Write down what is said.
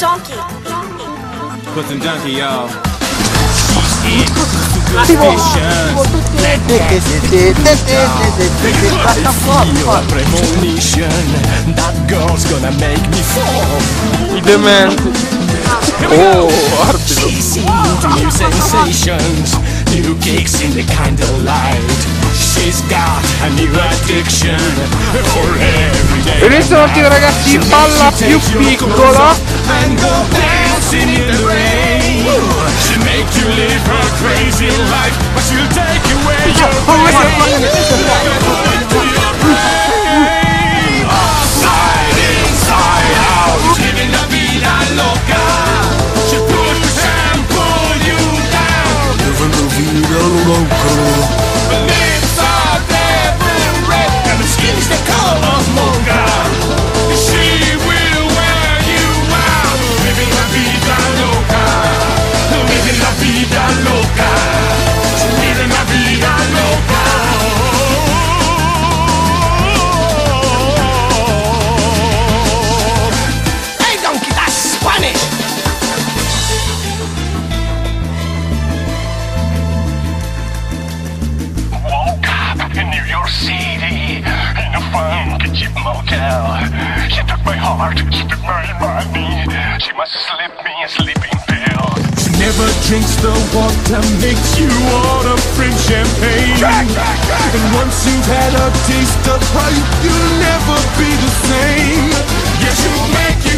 Donkey. Put some donkey, y'all. Premonition, that girl's gonna make me fall. I dementi. Oh, arbitro. She's into new sensations, new kicks in the candlelight. She's got a new addiction for everyday. Vedete un attimo ragazzi, palla più piccola. And go dancing in the rain. She'll make you live her crazy life, but she'll take away your pain. To your brain. Side inside out, living la vida loca. She'll push and pull you down. Living la vida loca. The lips are devil red, and the skin's the color of mocha. She will wear you out. Living la vida loca. Living la vida loca. Living la vida loca. Hey donkey, that's Spanish. Woke up in New York City in a funky cheap motel. She took my heart, she took my money. She must slip me a sleeping pill. She never drinks the water, makes you order French champagne. And once you've had a taste of her, you'll never be the same. Yeah, she'll make you